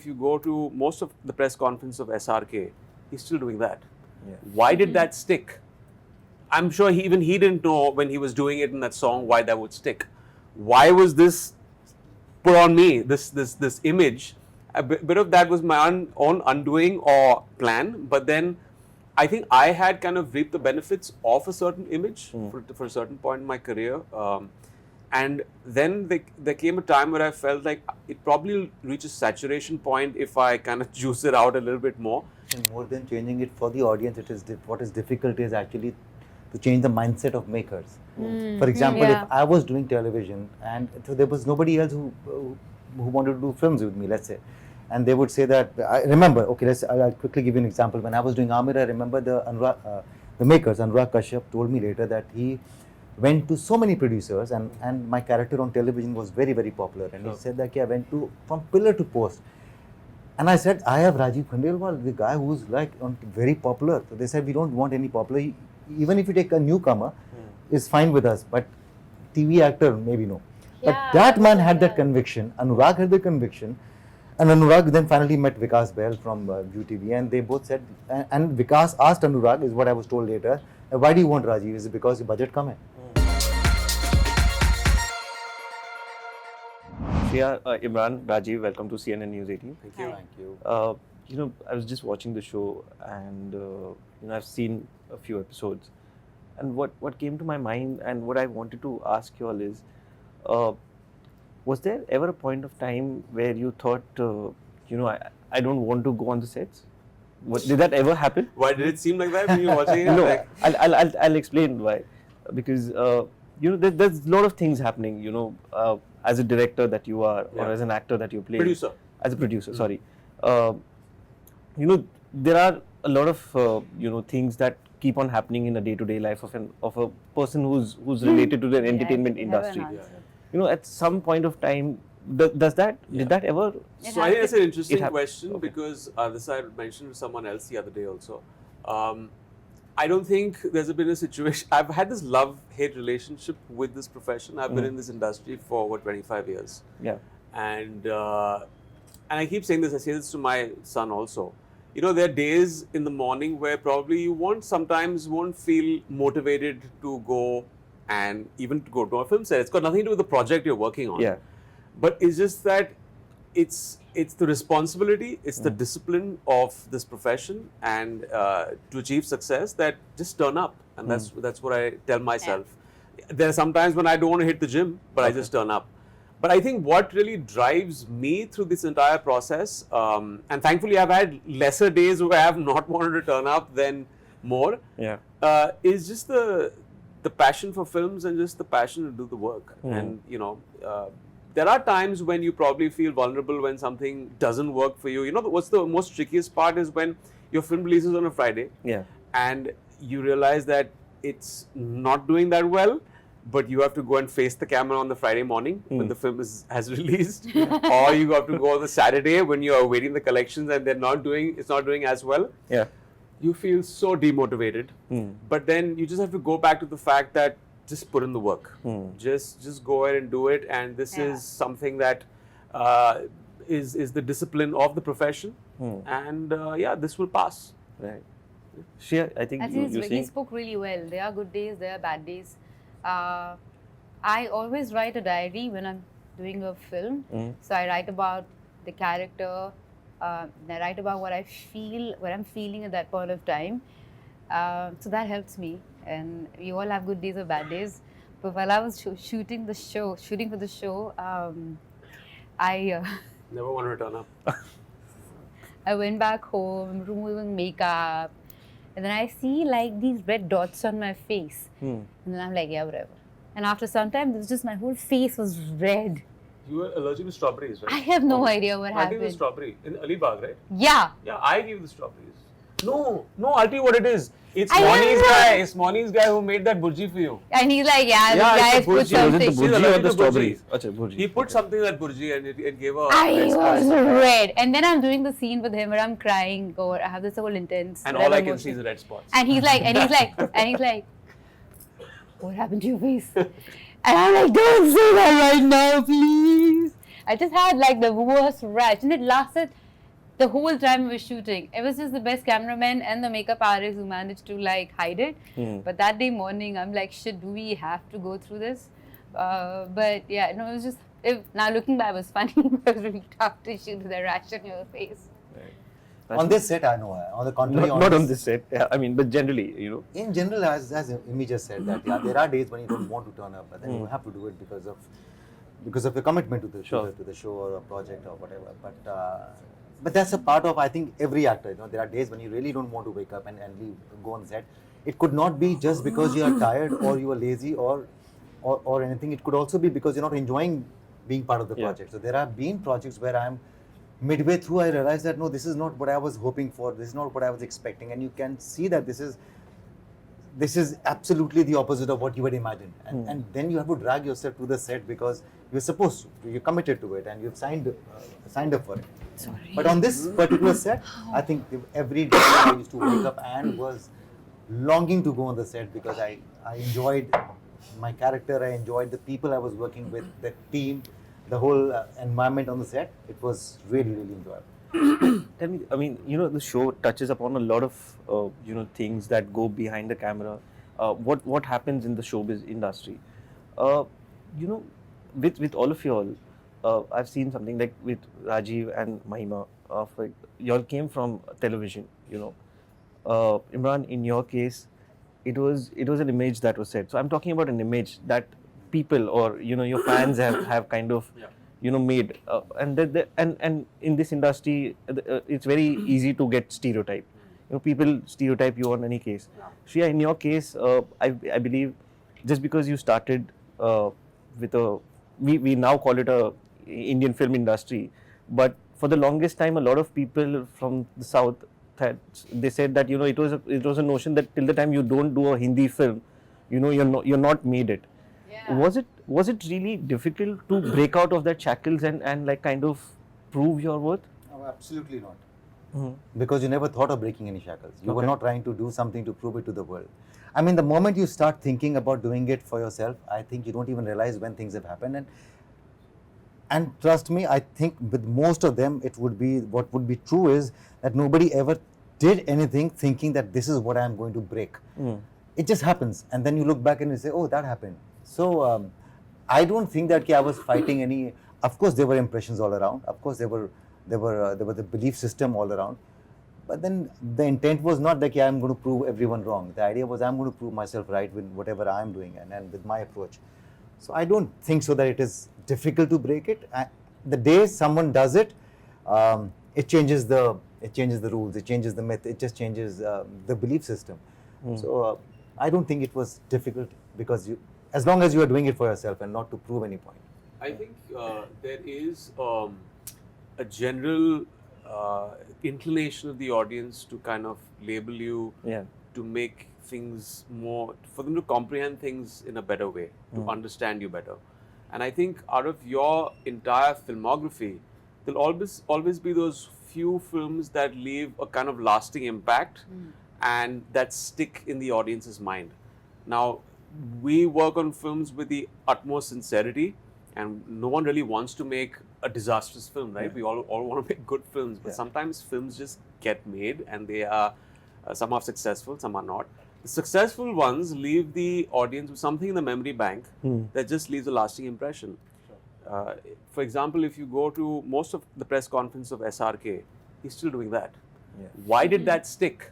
if you go to most of the press conference of SRK, he's still doing that. Yeah. Why did that stick? I'm sure even he didn't know when he was doing it in that song why that would stick. Why was this put on me, this image? A bit of that was my own undoing or plan, but then I think I had kind of reaped the benefits of a certain image for a certain point in my career. And then there came a time where I felt like it probably reaches saturation point if I kind of juice it out a little bit more. And more than changing it for the audience, it is what is difficult is actually to change the mindset of makers. For example, if I was doing television and so there was nobody else who wanted to do films with me, let's say, and they would say that, I remember, okay, I'll quickly give you an example. When I was doing Amir, I remember the makers, Anurag Kashyap, told me later that he went to so many producers and my character on television was very, very popular. And he said that I went from pillar to post. And I said, I have Rajeev Khandelwal, the guy who's like very popular. So they said, we don't want any popular. Even if you take a newcomer, is fine with us. But TV actor, maybe no. But that man had that conviction. Anurag had the conviction. And Anurag then finally met Vikas Bahl from UTV, and they both said, and Vikas asked Anurag, is what I was told later, why do you want Rajeev? Is it because your budget come in? Shriya, Emraan, Rajeev, welcome to CNN News 18. Thank you. Thank you. I was just watching the show and, I've seen a few episodes. And what came to my mind and what I wanted to ask you all is, was there ever a point of time where you thought, I don't want to go on the sets? Did that ever happen? Why did it seem like that when you were watching it? No, Like, I'll explain why. Because, there's a lot of things happening, as a director that you are or as an actor that you play. Producer. As a producer, sorry. There are a lot of, things that keep on happening in the day-to-day life of a person who's related to the entertainment industry. At some point of time, did that ever? So I think that's an interesting question because this I mentioned to someone else the other day also. I don't think there's been a situation. I've had this love-hate relationship with this profession. I've been in this industry for over 25 years. Yeah. And I keep saying this. I say this to my son also. There are days in the morning where probably you sometimes won't feel motivated to go and even to go to a film set. It's got nothing to do with the project you're working on. Yeah. But it's just that it's the responsibility, it's the discipline of this profession and to achieve success that just turn up. And that's what I tell myself. Yeah. There are some times when I don't want to hit the gym, but I just turn up. But I think what really drives me through this entire process, and thankfully I've had lesser days where I have not wanted to turn up than more, is just the passion for films and just the passion to do the work. And, there are times when you probably feel vulnerable when something doesn't work for you. What's the most trickiest part is when your film releases on a Friday and you realize that it's not doing that well, but you have to go and face the camera on the Friday morning when the film has released, or you have to go on the Saturday when you are awaiting the collections and it's not doing as well. Yeah. You feel so demotivated, but then you just have to go back to the fact that just put in the work. Just go ahead and do it, and this is something that is the discipline of the profession, and this will pass. Right. Shriya, I think he spoke really well. There are good days, there are bad days. I always write a diary when I'm doing a film. So I write about the character, I write about what I feel, what I'm feeling at that point of time. So that helps me. And we all have good days or bad days. But while I was shooting for the show, I never want to turn up. I went back home, removing makeup, and then I see like these red dots on my face. And then I'm like, yeah, whatever. And after some time, my whole face was red. You were allergic to strawberries, right? I have no idea what happened. I gave you the strawberry in Alibag, right? Yeah. Yeah, I gave you the strawberries. No, I'll tell you what it is. It's Moni's guy. It's Moni's guy who made that burji for you. And he's like, this guy has put something. Was it the burji or the strawberries? Burji. He put something in that burji and it gave her. I was red. And then I'm doing the scene with him where I'm crying or I have this whole intense. And all I can see is the red spots. And he's like, what happened to your face? And I'm like, don't say that right now, please. I just had like the worst rash and it lasted the whole time we were shooting. It was just the best cameraman and the makeup artist who managed to like hide it. But that day morning, I'm like, shit, do we have to go through this? But yeah, no, it was just, now looking back, it was funny. It was really tough to shoot with a rash on your face. On this set, I know. On the contrary, Not on this set. Yeah, I mean, but generally, you know. In general, as Imi just said, that yeah, there are days when you don't want to turn up, but then you have to do it because of the commitment to the to the show or a project or whatever. But that's a part of, I think, every actor. You know, there are days when you really don't want to wake up and go on set. It could not be just because you are tired or you are lazy or anything. It could also be because you're not enjoying being part of the project. So there have been projects where I'm midway through, I realized that no, this is not what I was hoping for. This is not what I was expecting, and you can see that this is absolutely the opposite of what you had imagined. And then you have to drag yourself to the set because you're supposed to, you're committed to it, and you've signed up for it. Sorry. But on this particular set, I think every day I used to wake up and was longing to go on the set because I enjoyed my character, I enjoyed the people I was working with, the team, the whole environment on the set. It was really, really enjoyable. Tell me, I mean, you know, the show touches upon a lot of, you know, things that go behind the camera. What happens in the showbiz industry? You know, with all of y'all, I've seen something like with Rajeev and Mahima. Y'all came from television, you know. Emraan, in your case, it was an image that was set. So I'm talking about an image that people or, you know, your fans have kind of, you know, made. And in this industry, it's very easy to get stereotyped. You know, people stereotype you on any case. Shriya, in your case, I believe just because you started with we now call it a Indian film industry, but for the longest time, a lot of people from the south they said that, you know, it was a notion that till the time you don't do a Hindi film, you know, you're not made it. Yeah. Was it really difficult to break out of that shackles and like kind of prove your worth? No, absolutely not. Because you never thought of breaking any shackles. You were not trying to do something to prove it to the world. I mean, the moment you start thinking about doing it for yourself, I think you don't even realize when things have happened. And trust me, I think with most of them, what would be true is that nobody ever did anything thinking that this is what I am going to break. It just happens. And then you look back and you say, oh, that happened. So I don't think that I was fighting any. Of course, there were impressions all around. Of course, there were the belief system all around. But then the intent was not that I'm going to prove everyone wrong. The idea was I'm going to prove myself right with whatever I'm doing and with my approach. So I don't think so that it is difficult to break it. The day someone does it, it changes the rules, it changes the myth, it just changes the belief system. So I don't think it was difficult because as long as you are doing it for yourself and not to prove any point. I think there is a general inclination of the audience to kind of label you, to make things more, for them to comprehend things in a better way, to understand you better. And I think out of your entire filmography, there'll always be those few films that leave a kind of lasting impact and that stick in the audience's mind. Now, we work on films with the utmost sincerity, and no one really wants to make a disastrous film, right? We all want to make good films, but sometimes films just get made and they are some are successful, some are not. The successful ones leave the audience with something in the memory bank that just leaves a lasting impression. For example, if you go to most of the press conference of SRK, he's still doing that. Why did that stick?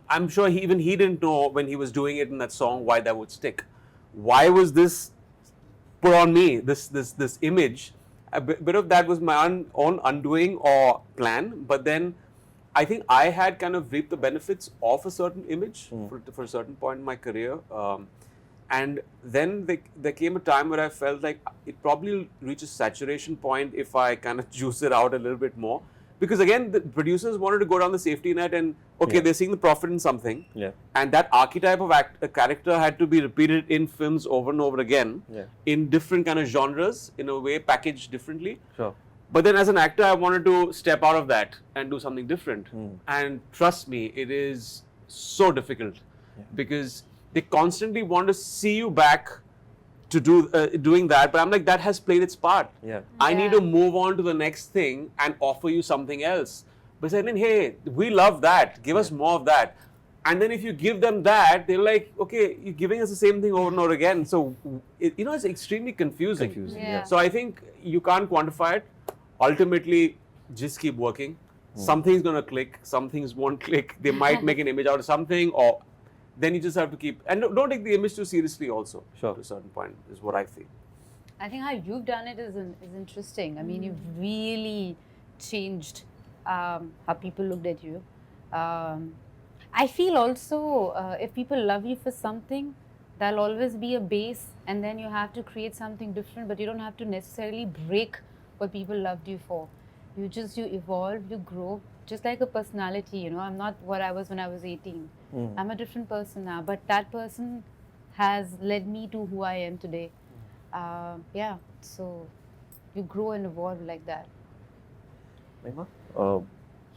I'm sure even he didn't know when he was doing it in that song why that would stick. Why was this put on me, this image? A bit of that was my own undoing or plan, but then I think I had kind of reaped the benefits of a certain image for a certain point in my career. And then there came a time where I felt like it probably reaches saturation point if I kind of juice it out a little bit more. Because again, the producers wanted to go down the safety net and, they're seeing the profit in something. And that archetype of a character had to be repeated in films over and over again in different kind of genres, in a way packaged differently. But then as an actor, I wanted to step out of that and do something different. And trust me, it is so difficult because they constantly want to see you back to do doing that, but I'm like, that has played its part. Yeah. I need to move on to the next thing and offer you something else. But saying, hey, we love that. Give us more of that. And then if you give them that, they're like, okay, you're giving us the same thing over and over again. So, it's extremely confusing. Yeah. So I think you can't quantify it. Ultimately, just keep working. Something's going to click. Some things won't click. They might make an image out of something, or then you just have to keep, and don't take the image too seriously also. Sure. To a certain point is what I feel. I think how you've done it is interesting. I mean, you've really changed how people looked at you. I feel also if people love you for something, there'll always be a base, and then you have to create something different, but you don't have to necessarily break what people loved you for. You evolve, you grow, just like a personality, you know. I'm not what I was when I was 18. I'm a different person now, but that person has led me to who I am today. Yeah, so you grow and evolve like that. Mahima?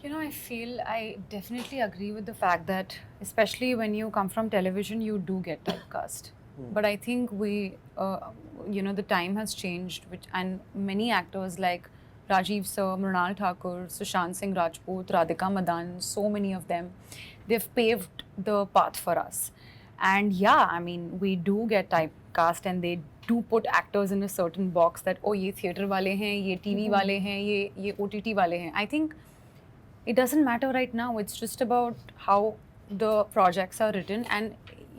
You know, I feel I definitely agree with the fact that, especially when you come from television, you do get typecast. But I think we, the time has changed, and many actors like Rajeev Sir, Mrunal Thakur, Sushant Singh Rajput, Radhika Madan, so many of them, they've paved the path for us. And yeah, I mean, we do get typecast, and they do put actors in a certain box that, oh, ye theatre wale hain, ye TV wale hain, ye OTT wale hain. I think it doesn't matter right now. It's just about how the projects are written, and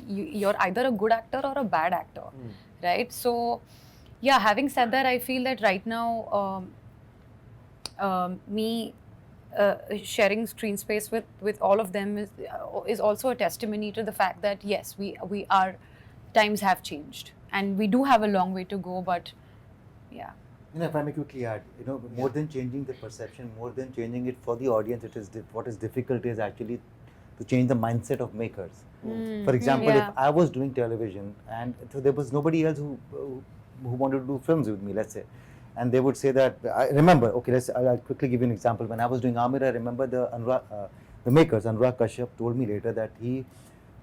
you're either a good actor or a bad actor, right? So, yeah, having said that, I feel that right now, me sharing screen space with all of them is also a testimony to the fact that yes, we are, times have changed, and we do have a long way to go, but yeah. You know, if I may quickly add, you know, more than changing the perception, more than changing it for the audience, it is what is difficult is actually to change the mindset of makers. For example, if I was doing television and so there was nobody else who wanted to do films with me, let's say, and they would say that, I remember, okay, I'll quickly give you an example. When I was doing Amir, I remember the makers, Anurag Kashyap, told me later that he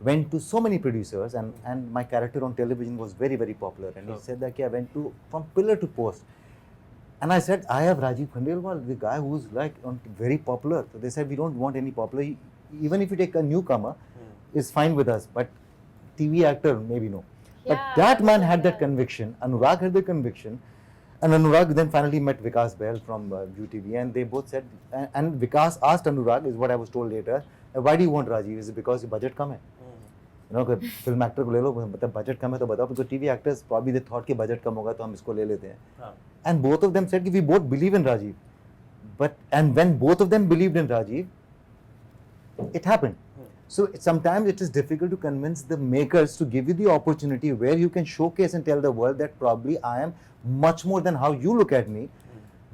went to so many producers, and my character on television was very, very popular, and he said that I went from pillar to post. And I said, I have Rajeev Khandelwal, the guy who's like very popular. So they said, we don't want any popular. Even if you take a newcomer, is fine with us. But TV actor, maybe no. Yeah, but that man had that conviction. Anurag had the conviction. And Anurag then finally met Vikas Bahl from UTV. And they both said, and Vikas asked Anurag, is what I was told later, why do you want Rajeev? Is it because your budget come hai? You know, film actor को ले लो, मतलब budget कम है तो बताओ, because TV actors probably they thought कि budget कम होगा तो हम इसको ले लेते हैं. And both of them said कि we both believe in Rajeev. And when both of them believed in Rajeev, it happened. So sometimes it is difficult to convince the makers to give you the opportunity where you can showcase and tell the world that probably I am much more than how you look at me.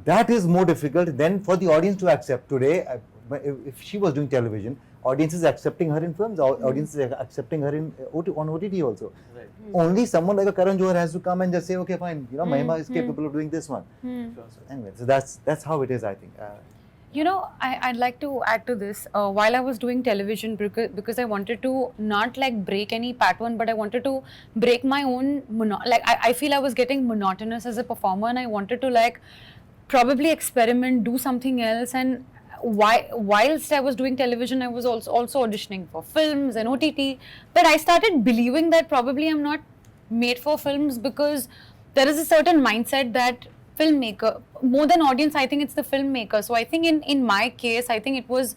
That is more difficult than for the audience to accept. Today, if she was doing television, audience is accepting her in films, audience is accepting her on OTT also. Right. Only someone like a Karan Johar has to come and just say, okay, fine, you know, Mahima is capable of doing this one. Anyway, so that's how it is, I think. You know, I'd like to add to this. While I was doing television, because I wanted to not like break any pattern, but I wanted to break my own, I feel I was getting monotonous as a performer, and I wanted to like probably experiment, do something else. And whilst I was doing television, I was also auditioning for films and OTT. But I started believing that probably I'm not made for films, because there is a certain mindset that filmmaker, more than audience, I think it's the filmmaker. So I think in my case, I think it was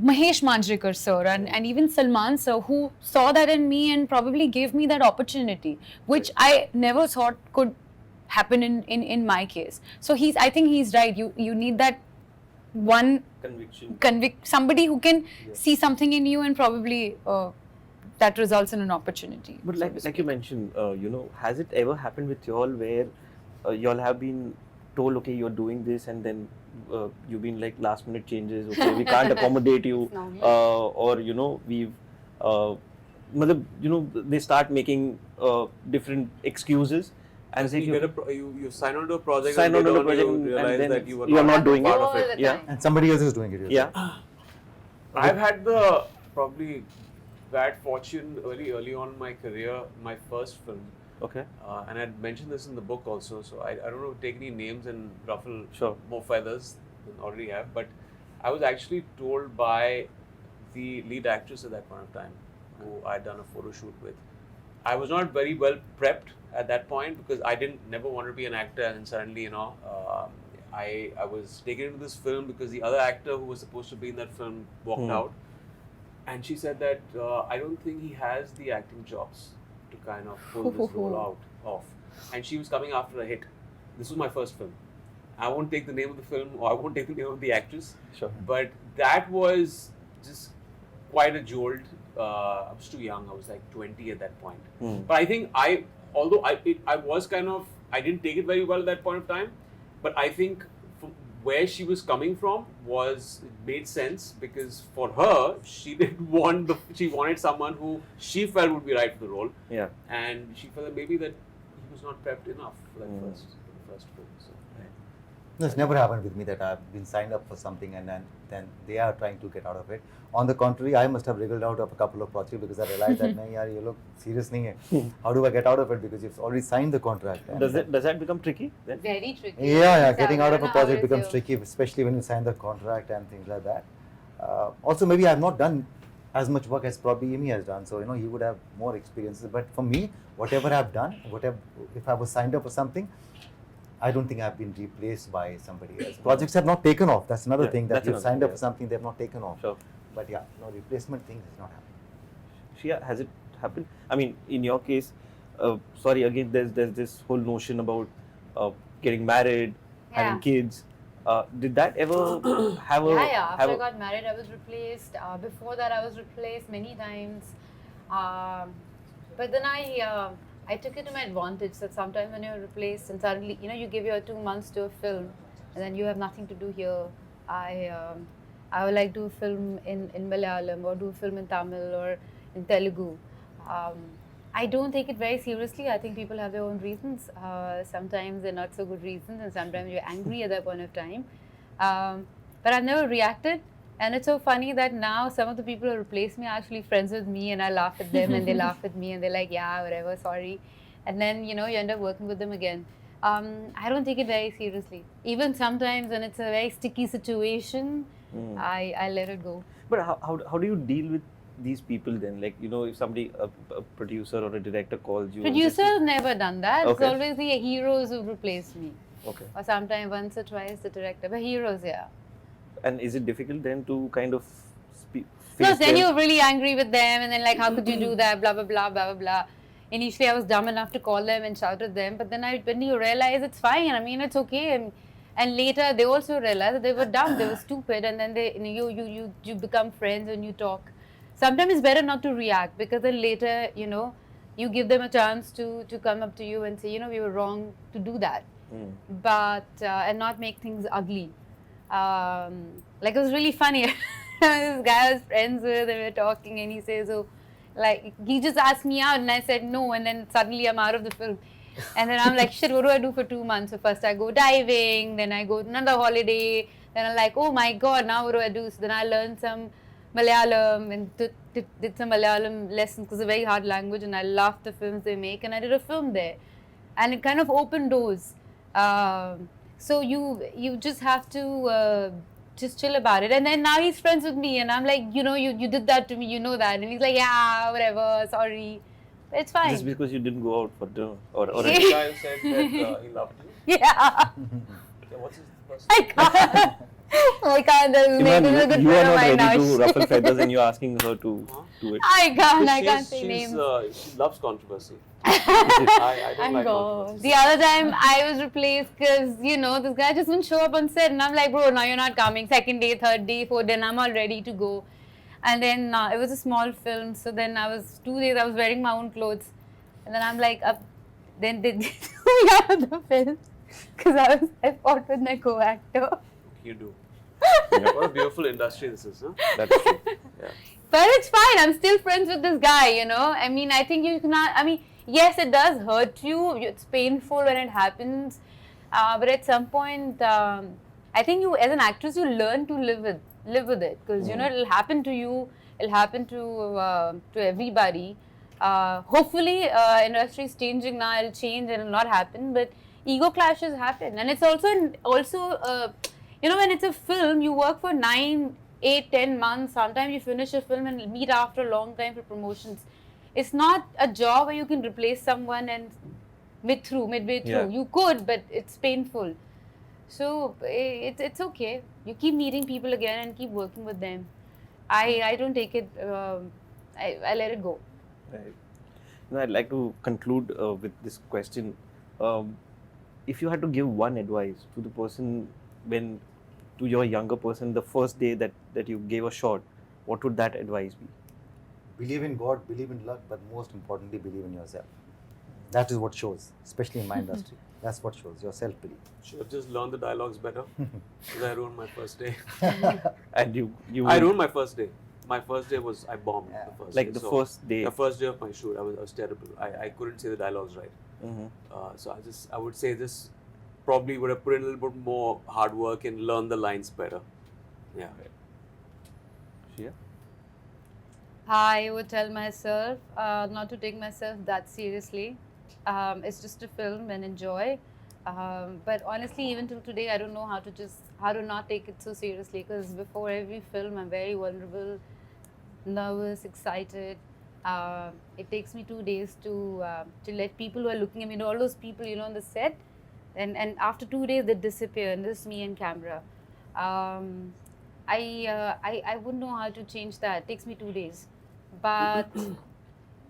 Mahesh Manjrekar sir and even Salman sir who saw that in me and probably gave me that opportunity, which I never thought could happen in my case. So I think he's right. You need that one somebody who can see something in you, and probably that results in an opportunity. But like you mentioned, has it ever happened with y'all where y'all have been told, okay, you're doing this, and then you've been like last minute changes, okay, we can't accommodate you, or we've they start making different excuses. And say you sign on to a project, and realize then that you are not doing part it. of it. Yeah. And somebody else is doing it. Yeah. I've had the probably bad fortune early on in my career. My first film, Okay. And I'd mentioned this in the book also, so I don't know, take any names and ruffle Sure. more feathers than already have, but I was actually told by the lead actress at that point of time, who I'd done a photo shoot with. I was not very well prepped at that point because I never wanted to be an actor, and suddenly, I was taken into this film because the other actor who was supposed to be in that film walked out, and she said that I don't think he has the acting chops to kind of pull this role off. And she was coming after a hit. This was my first film. I won't take the name of the film, or I won't take the name of the actress. Sure. But that was just quite a jolt. I was too young. I was like 20 at that point. But I think I didn't take it very well at that point of time. But I think from where she was coming from it made sense, because for her, she wanted someone who she felt would be right for the role. Yeah. And she felt that maybe that he was not prepped enough for that first film. So. No, it's never happened with me that I've been signed up for something and then they are trying to get out of it. On the contrary, I must have wriggled out of a couple of projects because I realized that, nahi yaar, you look serious nahi hai. How do I get out of it? Because you've already signed the contract. Does that become tricky then? Very tricky. Yeah, getting out of a project becomes tricky, especially when you sign the contract and things like that. Also, maybe I've not done as much work as probably Amy has done, so he would have more experiences. But for me, whatever I've done, if I was signed up for something, I don't think I've been replaced by somebody else. Projects have not taken off. That's another thing, that you've signed up for something, they've not taken off. Sure. But yeah, no, replacement thing has not happened. Shriya, has it happened? I mean, in your case, sorry, again, there's this whole notion about getting married, having kids. Did that ever have a... Yeah. After I got married, I was replaced. Before that, I was replaced many times. But then I took it to my advantage that sometimes when you're replaced and suddenly, you give your 2 months to a film and then you have nothing to do here. I would like do a film in Malayalam, or do a film in Tamil or in Telugu. I don't take it very seriously. I think people have their own reasons. Sometimes they're not so good reasons, and sometimes you're angry at that point of time. But I've never reacted. And it's so funny that now some of the people who replace me are actually friends with me, and I laugh at them and they laugh at me and they're like, yeah, whatever, sorry. And then, you end up working with them again. I don't take it very seriously. Even sometimes when it's a very sticky situation, I let it go. But how do you deal with these people then? Like, if somebody, a producer or a director calls you... Producers never done that. Okay. It's always the heroes who replaced me. Okay. Or sometimes once or twice the director. But heroes, yeah. And is it difficult then to kind of No, then you're really angry with them and then like, how could you do that, blah, blah, blah, blah, blah, blah. Initially, I was dumb enough to call them and shout at them. But then when you realize it's fine, I mean, it's okay. And later, they also realized that they were dumb, they were stupid. And then you become friends and you talk. Sometimes it's better not to react, because then later, you give them a chance to come up to you and say, we were wrong to do that. But, and not make things ugly. Like, it was really funny. This guy I was friends with, and we were talking, and he says, he just asked me out, and I said no, and then suddenly I'm out of the film. And then I'm like, shit, what do I do for 2 months? So first I go diving, then I go to another holiday, then I'm like, oh my god, now what do I do? So then I learned some Malayalam and did some Malayalam lessons, because it's a very hard language, and I loved the films they make, and I did a film there. And it kind of opened doors. So you just have to just chill about it. And then now he's friends with me, and I'm like, you did that to me, you know that. And he's like, yeah, whatever, sorry. But it's fine. Just because you didn't go out for dinner or The guy said that he loved you. Yeah. What's his first I can't. I can't. Imran, A good you are friend of not mine ready now. to ruffle feathers and you're asking her to do it. I can't say names. She loves controversy. I don't like controversy. The other time I was replaced because, this guy just didn't show up on set. And I'm like, bro, now you're not coming. Second day, third day, fourth day, and I'm all ready to go. And then it was a small film. So then 2 days I was wearing my own clothes. And then I'm like, then they threw me out of the film. Because I fought with my co-actor. You do. What a beautiful industry this is, huh? That's true. Yeah. But it's fine. I'm still friends with this guy, I mean, I think you cannot... I mean, yes, it does hurt you. It's painful when it happens. But at some point, I think as an actress, you learn to live with it. Because, it'll happen to you. It'll happen to everybody. Hopefully, industry is changing now. It'll change and it'll not happen. But ego clashes happen, and it's also when it's a film, you work for 9, 8, 10 months. Sometimes you finish a film and meet after a long time for promotions. It's not a job where you can replace someone and midway through. Yeah. You could, but it's painful. So it's okay. You keep meeting people again and keep working with them. I don't take it. I let it go. Right. Now, I'd like to conclude with this question. If you had to give one advice to the person to your younger person, the first day that you gave a shot, what would that advice be? Believe in God, believe in luck, but most importantly, believe in yourself. That is what shows, especially in my industry. That's what shows, your self-belief. Should have just learned the dialogues better. Because I ruined my first day. And you I ruined my first day. My first day was, I bombed Yeah. the first like day. the So, first day. the first day of my shoot, I was terrible. I couldn't say the dialogues right. So I would say this probably would have put in a little bit more hard work and learn the lines better. Yeah. Shriya? I would tell myself not to take myself that seriously. It's just a film and enjoy. But honestly, even till today, I don't know how to not take it so seriously. Because before every film, I'm very vulnerable, nervous, excited. It takes me 2 days to let people who are looking at me, all those people, on the set, and after 2 days they disappear, and this is me and camera. I wouldn't know how to change that. It takes me 2 days. But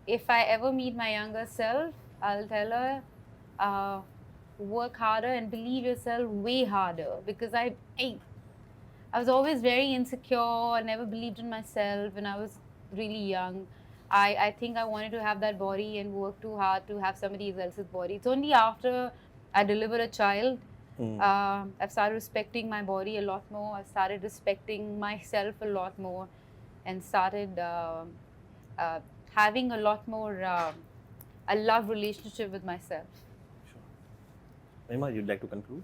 if I ever meet my younger self, I'll tell her, work harder and believe yourself way harder. Because I was always very insecure. I never believed in myself when I was really young. I think I wanted to have that body and work too hard to have somebody else's body. It's only after I delivered a child, I've started respecting my body a lot more. I've started respecting myself a lot more, and started having a lot more a love relationship with myself. Sure. Mahima, you'd like to conclude?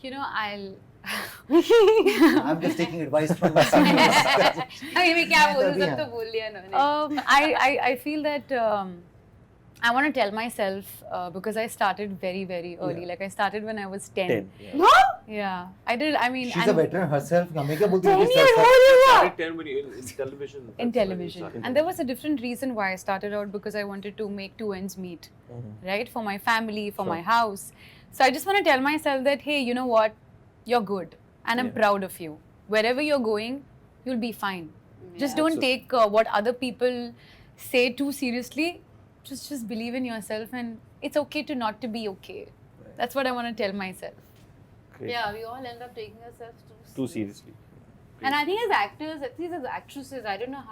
I'll. I'm just taking advice from my seniors. मैं क्या बोलूं, सब तो बोल लिया उन्होंने. I feel that I want to tell myself because I started very, very early. Yeah. Like I started when I was 10. 10. Yeah. Yeah, I did. I mean, She's a veteran herself. हमें क्या बोलती 10 है years self- old you are. Started 10 when you in television. in That's when you television. started. And there was a different reason why I started out, because I wanted to make two ends meet, right? For my family, for Sure. my house. So I just want to tell myself that, hey, you know what? You're good. And I'm Yeah. proud of you. Wherever you're going, you'll be fine. Just Yeah. don't take what other people say too seriously. Just believe in yourself, and it's okay to not to be okay. Right. That's what I want to tell myself. Great. Yeah, we all end up taking ourselves Too seriously. And I think as actors, at least as actresses, I don't know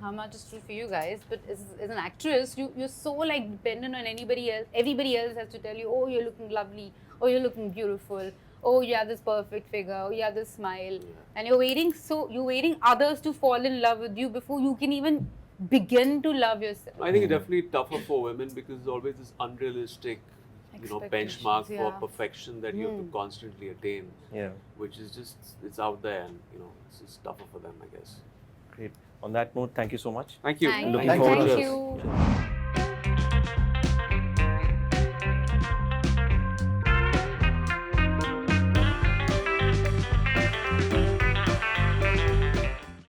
how much is true for you guys, but as an actress, you're so like dependent on anybody else. Everybody else has to tell you, oh, you're looking lovely, oh, you're looking beautiful, oh, you have this perfect figure, oh, you have this smile, and you're waiting others to fall in love with you before you can even begin to love yourself. I think it's definitely tougher for women because there's always this unrealistic, Expectations, benchmark yeah. for perfection that you have to constantly attain, Yeah. which is just, it's out there and, it's just tougher for them, I guess. Great. On that note, thank you so much. Thank you. Thank Looking you. forward Thank to you.